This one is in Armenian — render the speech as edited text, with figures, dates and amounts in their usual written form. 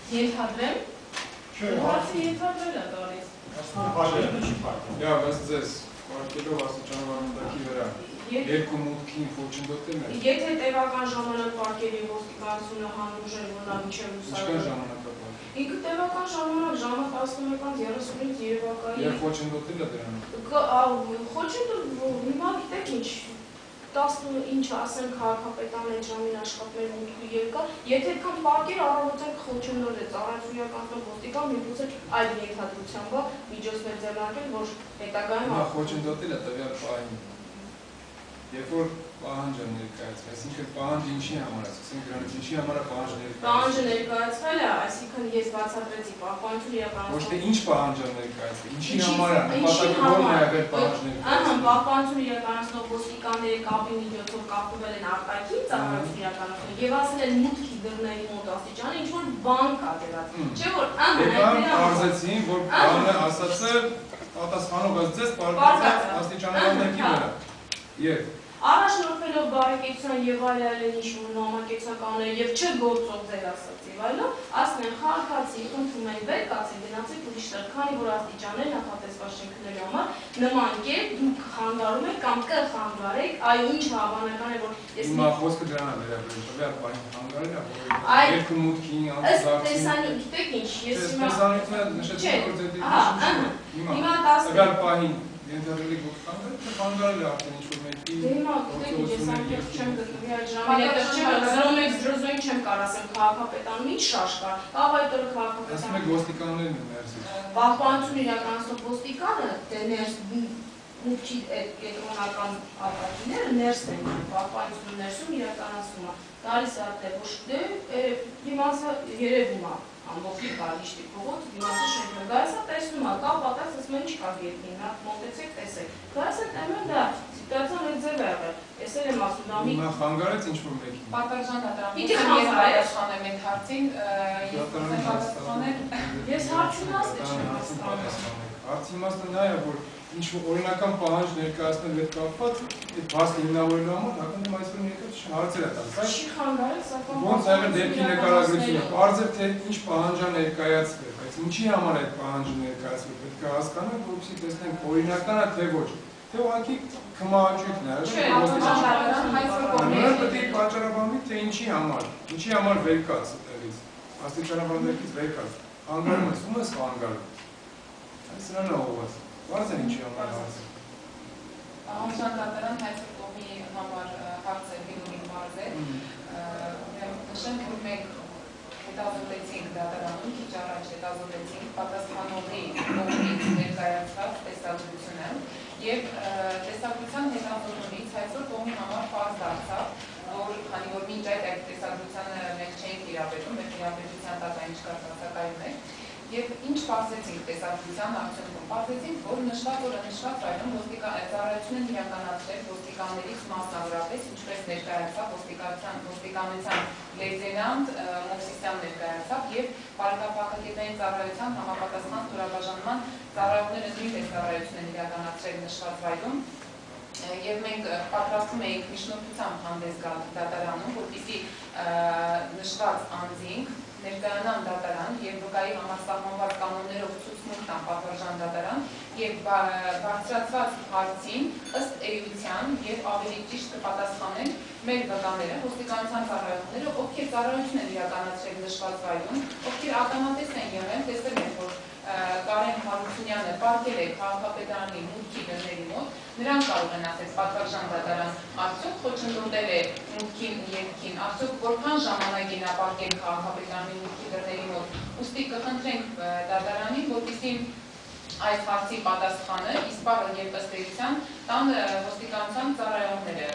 Ենթադրեմ։ Հարցը ենթադրել է տալիս։ Բայց ձեզ պարկելով աստիճանավորմուտքի վրա երկու մուտքին խոչընդոտել է։ Եթե տևական ժամանակ պարկերի ոստիկանությունը հանրուժել, որ նա մինչև լուսավոր։ Ինչքան ժամանակ է պարկել։ Ինքը տևական ժամանակ ժամը 11:30-ից Երևակայի։ Եվ խոչընդոտել է դրանով։ Խոչընդոտել, հիմա գիտեք ինչ, 10 ինչ ասենք քաղաքապետան այդ ժամին աշխատներ մուտքի ելկա, եթե այդքան պարկեր առավոտյան խոչընդոտեց ծառայությունական ոստիկան, միգուցե այլ ենթադրությամբ միջոցներ ձեռնարկել, որ հետագայում խոչընդոտել է տվյալ պահին։ Երբ որ պահանջը ներկայացվել, այսինքն պահանջը ինչի համար է, ասենք դրանից ինչի համար է պահանջը ներկայացվել։ Պահանջը ներկայացվել է, այսինքն ես բացատրեցի պահպանություն իրականացնող։ Ոչ թե ինչ պահանջ է ներկայացվել, ինչի համար է, նպատակը ո՞րն է եղել պահանջ ներկայացվել։ Պահպանություն իրականացնող ոստիկանների կապի միջոցով կապվել են արտաքին ծառայություն իրականացնող եւ ասել են մուտքի դռների մոտ աստիճանը ինչ որ բան կա դրած։ Չէ՞ որ Պարզեցին, որ բանը ասացը պատասխանողը ձեզ պարզեցին աստիճանավորմուտքի վրա։ Եվ առաջնորդվելով բարեկեցության եւ այլ ինչ-որ համակեցության կանոններ եւ չգործող ձեր ասած եւ այլն, ասում են խաղացի, խնդրում են վեր կացի գնացեք ուրիշ տեղ, քանի որ աստիճաններ նախատեսված չեն քնելու համար, նման կերպ դուք խանգարում եք կամ կխանգարեք, այ ինչ հավանական է որ ես հիմա խոսքը դրան է վերաբերում, տվյալ պահին խանգարել է, որ երկու մուտքին տեսանյութ, գիտեք ինչ, ես տեսանյութը նշեցի որ ձեր հիմա տվյալ պահին ենթադրելի գոհքանդը խանգարել է արդեն ինչ-որ մեկի հիմա գիտեք ինչ ես այնտեղ չեմ գտնվի այդ ժամին այդտեղ չեմ զրոմեք զրոզոյին չեմ կար ասեմ քաղաքապետանում ինչ շարժ կար կավ այդ օրը քաղաքապետան ասում եք ոստիկաններն են ներսից պահպանություն իրականացնող ոստիկանը դե ներս մուտքի կենտրոնական ապրանքները ներսն են պահպանությունը ներսում իրականացնում է տալիս է այդտեղ ոչ դե դիմացը երևում է ամբողջի գալիշտի փողոց, դիմացը շենքը գայս է տեսնում է, կա պատած ասում են չկա գետնին, նա մոտեցեք տեսեք։ Գայս է տեմեն դա, սիտուացիան այդ ձև է եղել, ես էլ եմ ասում դա մի… Հիմա խանգարեց ինչ-որ մեկին։ Պատասխան Պիտի դատարան, ես հարցունաստ չեմ հասկանում։ Հարցի իմաստը նա է, որ ինչ-որ օրինական պահանջ ներկայացնել հետ կապված, այդ բաց հիմնավորելու համար, հակնդում այսօր ներկայաց հարցեր է տալիս։ Չի խանգարել, սակայն… Ոնց եղել դեպքի նկարագրությունը, պարզել թե ինչ պահանջ է ներկայացվել, բայց ինչի համար այդ պահանջը ներկայացվել, պետք է հասկանանք, որպեսզի տեսնենք օրինական է թե ոչ, թե ուղղակի քմահաճույքն է, պետք է պատճառաբանվի, թե ինչի համար վեր կաց այդտեղից, աստիճանաբաններից վեր կաց, խանգարում ես, ում ես խանգարում, այս սրան է ուղղված, բարձ են ինչի համար հարցը։ Անշան դատարան հայցր կողմի համար հարցը գինումին բարձ է, նշենք մեկ հետազոտեցինք դատարանում, քիչ առաջ հետազոտեցինք պատասխանողի կողմից ներկայացված տեսագրությունը և տեսագրության հետազոտումից հայցոր կողմի համար պարզ դարձավ, որ քանի որ մինչ այդ տեսագրությանը մենք չէինք իրապետում, մեր իրապետության տակային չկար բացակայում էր, և ինչ պարզեցինք տեսագրության արդյունքում, պարզեցինք, որ նշված օրը նշված այլում ծառայություն են իրականացրել ոստիկաններից մասնավորապես, ինչպես ներկայացավ ոստիկանության լեյտենանտ Մովսիսյան ներկայացավ և բարեկապահակետային ծառայության համապատասխան ստորաբաժանման ծառայողները նույնպես ծառայություն են իրականացրել նշված վայրում և մենք պատրաստում էինք միջնորդությամբ հանդես գալ դատարանում, որպեսզի նշված անձինք ներկայանան դատարան և վկայի համար սահմանված կանոններով ցուցմունք տան պատվարժան դատարան և բարձրացված հարցին ըստ էության և ավելի ճիշտ կպատասխանեն մեր վկաները, ոստիկանության ծառայողները, ովքեր ծառայություն են իրականացրել նշված վայրում, ովքեր ականատես են եղել, տեսել են, որ Կարեն Հարությունյանը պարկել է քաղաքապետարանի մուտքի դռների մոտ, նրանք կարող են ասել պատվարժան դատարան, արդյոք խոչընդոտել է մուտքին ելքին, արդյոք որքան ժամանակ են ապարկել քաղաքապետարանի մուտքի դռների մոտ, ուստի կխնդրենք դատարանին, որպեսզի այս հարցի պատասխանը իսպառը և ըստ էության տան ոստիկանության ծառայողները